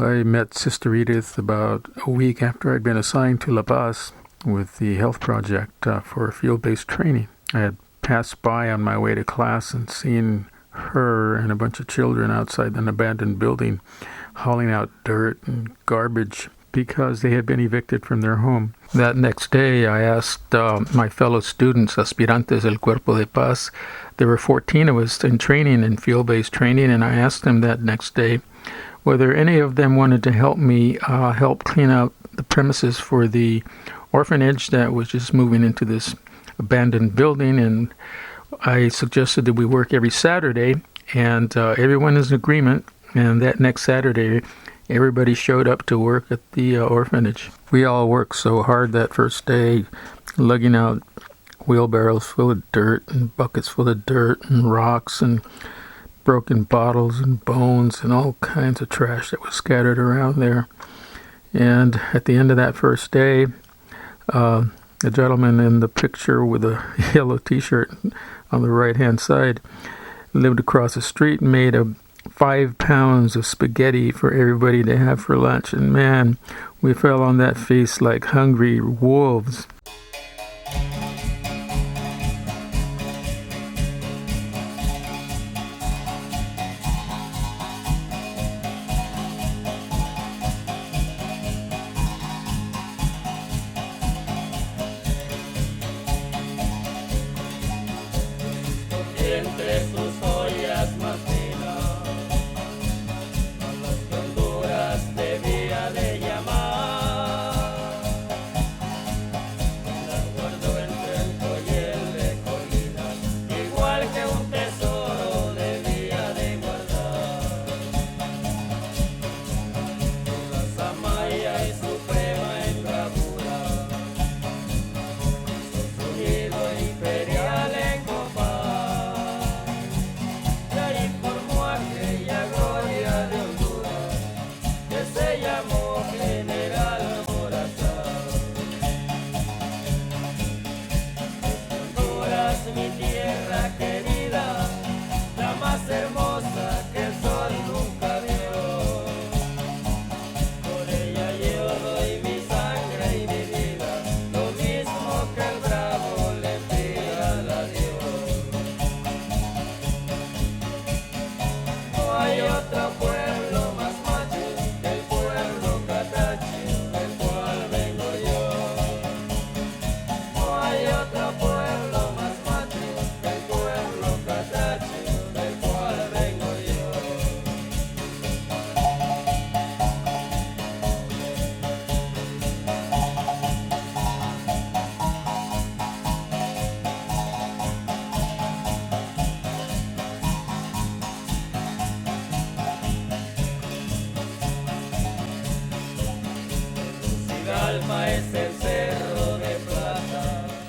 I met Sister Edith about a week after I'd been assigned to La Paz with the health project for field-based training. I had passed by on my way to class and seen her and a bunch of children outside an abandoned building hauling out dirt and garbage because they had been evicted from their home. That next day, I asked my fellow students, aspirantes del Cuerpo de Paz, there were 14 of us in training, in field-based training, and I asked them that next day whether any of them wanted to help me help clean out the premises for the orphanage that was just moving into this abandoned building. And I suggested that we work every Saturday, and everyone is in agreement. And that next Saturday, everybody showed up to work at the orphanage. We all worked so hard that first day, lugging out wheelbarrows full of dirt and buckets full of dirt and rocks and broken bottles and bones and all kinds of trash that was scattered around there. And at the end of that first day, the gentleman in the picture with a yellow t-shirt on the right-hand side lived across the street and made 5 pounds of spaghetti for everybody to have for lunch. And man, we fell on that feast like hungry wolves. Entre sus joyas más finas, a las que Honduras debía de llamar. La guardo entre el collel de colinas, igual que un tesoro debía de guardar. La samaya y suprema engravura, su sonido imperial en mi tierra querida, la más hermosa que el sol nunca vio. Por ella yo doy mi sangre y mi vida, lo mismo que el bravo le pida a Dios. No hay otro pueblo más macho que el pueblo catachi, del cual vengo yo. No hay otro pueblo más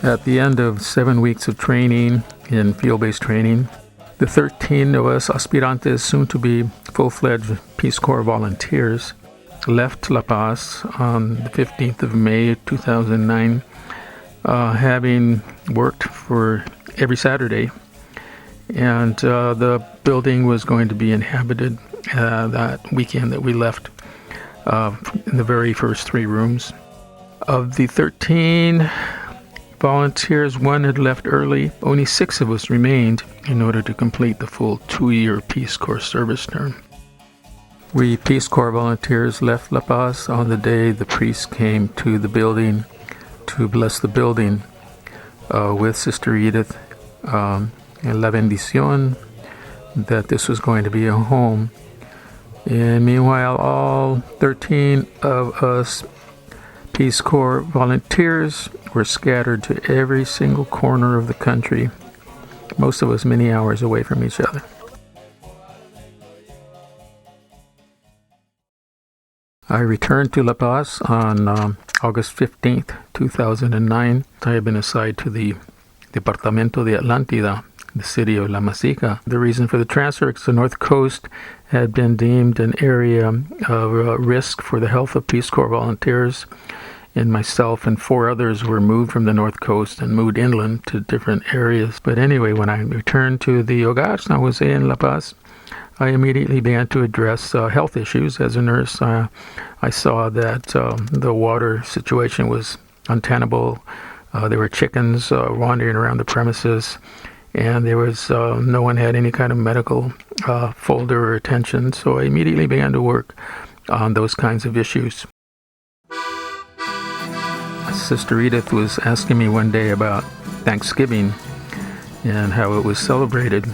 At the end of 7 weeks of training in field-based training, the 13 of us aspirantes, soon to be full-fledged Peace Corps volunteers, left La Paz on the 15th of May 2009, having worked for every Saturday. And the building was going to be inhabited that weekend that we left in the very first 3 rooms. Of the 13 volunteers, one had left early. Only 6 of us remained in order to complete the full 2-year Peace Corps service term. We Peace Corps volunteers left La Paz on the day the priest came to the building to bless the building with Sister Edith and La Bendición, that this was going to be a home. And meanwhile, all 13 of us Peace Corps volunteers were scattered to every single corner of the country, most of us many hours away from each other. I returned to La Paz on August 15th, 2009. I had been assigned to the Departamento de Atlántida, the city of La Masica. The reason for the transfer is the North Coast had been deemed an area of risk for the health of Peace Corps volunteers, and myself and 4 others were moved from the north coast and moved inland to different areas. But anyway, when I returned to the Hogar San Jose in La Paz, I immediately began to address health issues. As a nurse, I saw that the water situation was untenable. There were chickens wandering around the premises, and there was no one had any kind of medical folder or attention. So I immediately began to work on those kinds of issues. Sister Edith was asking me one day about Thanksgiving and how it was celebrated,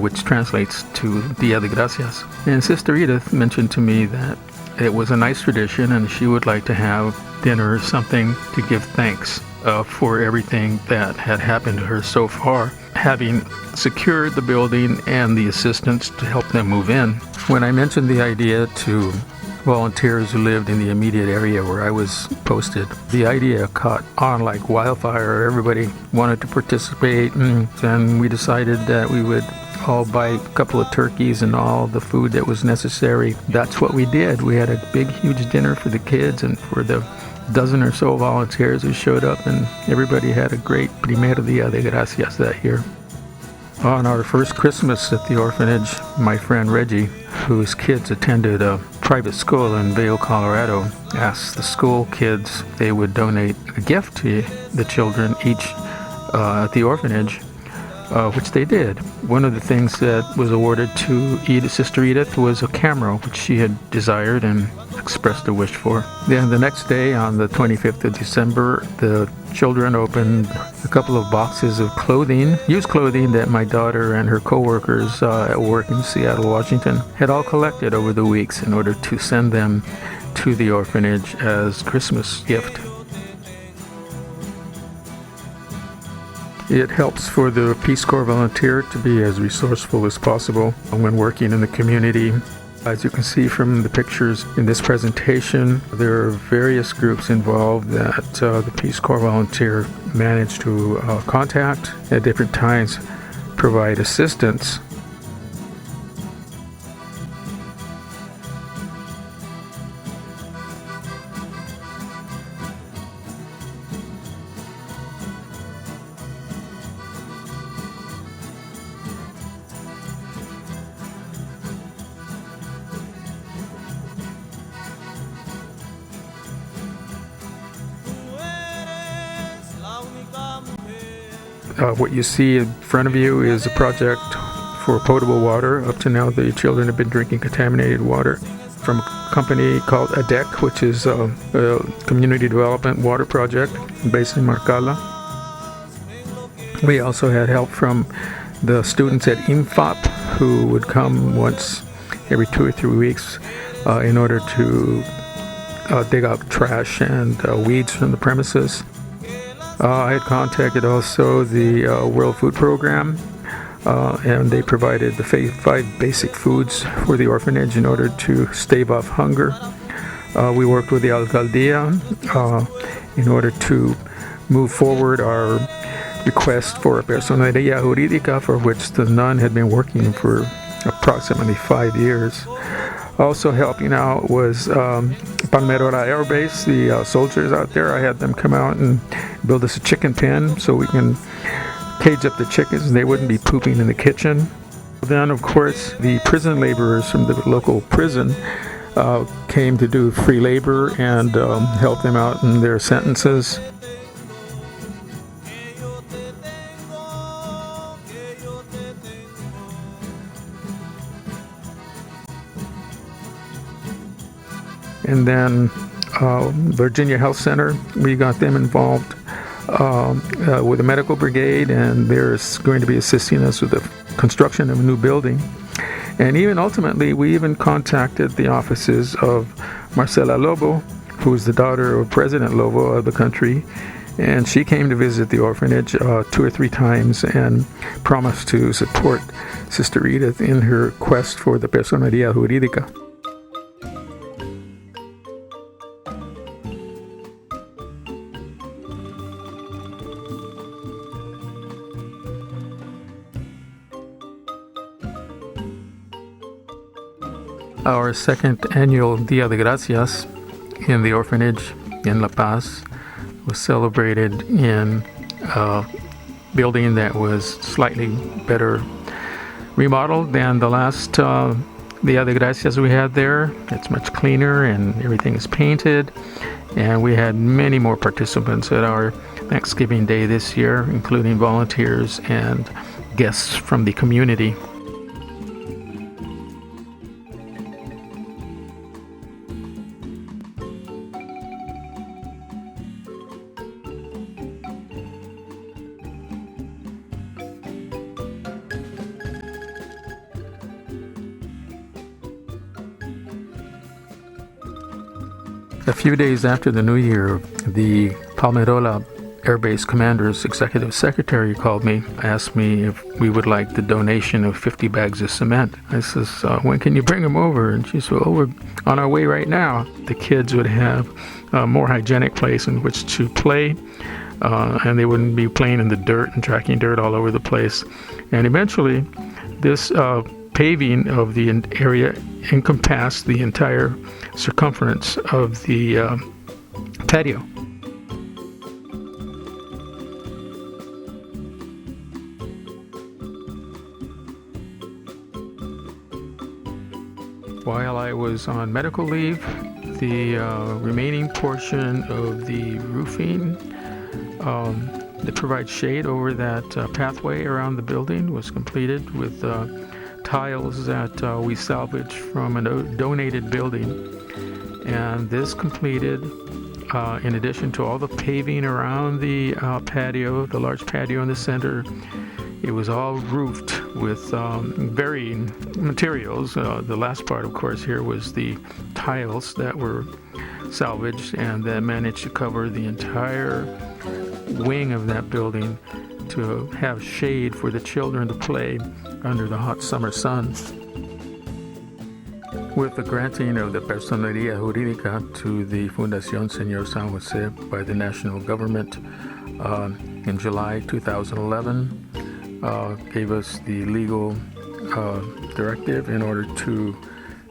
which translates to Dia de Gracias. And Sister Edith mentioned to me that it was a nice tradition and she would like to have dinner or something to give thanks for everything that had happened to her so far, having secured the building and the assistance to help them move in. When I mentioned the idea to volunteers who lived in the immediate area where I was posted, the idea caught on like wildfire. Everybody wanted to participate, and we decided that we would all buy a couple of turkeys and all the food that was necessary. That's what we did. We had a big, huge dinner for the kids and for the dozen or so volunteers who showed up, and everybody had a great Primer Dia de Gracias that year. On our first Christmas at the orphanage, my friend Reggie, whose kids attended a private school in Vail, Colorado, asked the school kids if they would donate a gift to the children each at the orphanage, which they did. One of the things that was awarded to Sister Edith was a camera, which she had desired and expressed a wish for. Then the next day, on the 25th of December, the children opened a couple of boxes of clothing, used clothing that my daughter and her co-workers at work in Seattle, Washington, had all collected over the weeks in order to send them to the orphanage as Christmas gift. It helps for the Peace Corps volunteer to be as resourceful as possible when working in the community. As you can see from the pictures in this presentation, there are various groups involved that the Peace Corps volunteer managed to contact at different times, provide assistance. What you see in front of you is a project for potable water. Up to now, the children have been drinking contaminated water from a company called ADEC, which is a community development water project based in Marcala. We also had help from the students at INFAP, who would come once every 2 or 3 weeks in order to dig out trash and weeds from the premises. I had contacted also the World Food Program, and they provided the 5 basic foods for the orphanage in order to stave off hunger. We worked with the Alcaldía in order to move forward our request for a personería jurídica, for which the nun had been working for approximately 5 years. Also helping out was Palmerora Air Base, the soldiers out there. I had them come out and build us a chicken pen so we can cage up the chickens and they wouldn't be pooping in the kitchen. Then, of course, the prison laborers from the local prison came to do free labor and help them out in their sentences. And then Virginia Health Center, we got them involved with the medical brigade, and they're going to be assisting us with the construction of a new building. And even ultimately, we even contacted the offices of Marcela Lobo, who is the daughter of President Lobo of the country, and she came to visit the orphanage 2 or 3 times and promised to support Sister Edith in her quest for the personería jurídica. Our second annual Dia de Gracias in the orphanage in La Paz was celebrated in a building that was slightly better remodeled than the last the other gracias we had there. It's much cleaner and everything is painted. And we had many more participants at our Thanksgiving Day this year, including volunteers and guests from the community. A few days after the New Year, the Palmerola Air Base Commander's Executive Secretary called me, asked me if we would like the donation of 50 bags of cement. I says, when can you bring them over? And she said, we're on our way right now. The kids would have a more hygienic place in which to play, and they wouldn't be playing in the dirt and tracking dirt all over the place. And eventually, this paving of the area encompassed the entire circumference of the patio. While I was on medical leave, the remaining portion of the roofing that provides shade over that pathway around the building was completed with tiles that we salvaged from a donated building. And this completed, in addition to all the paving around the patio, the large patio in the center, it was all roofed with varying materials. The last part, of course, here was the tiles that were salvaged and that managed to cover the entire wing of that building to have shade for the children to play under the hot summer sun. With the granting of the Personería Jurídica to the Fundación Senor San Jose by the national government in July 2011, gave us the legal directive in order to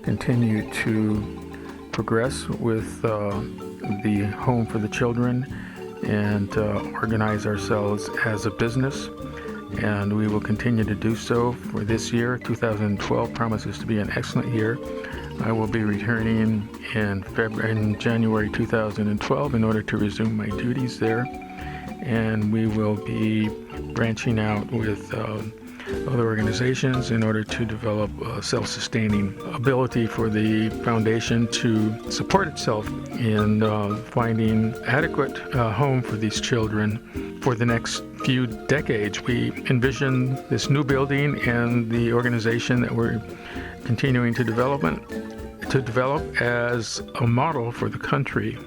continue to progress with the Home for the Children and organize ourselves as a business. And we will continue to do so for this year. 2012 promises to be an excellent year. I will be returning in January 2012 in order to resume my duties there. And we will be branching out with other organizations in order to develop a self-sustaining ability for the foundation to support itself in finding adequate home for these children for the next few decades. We envision this new building and the organization that we're continuing to develop as a model for the country.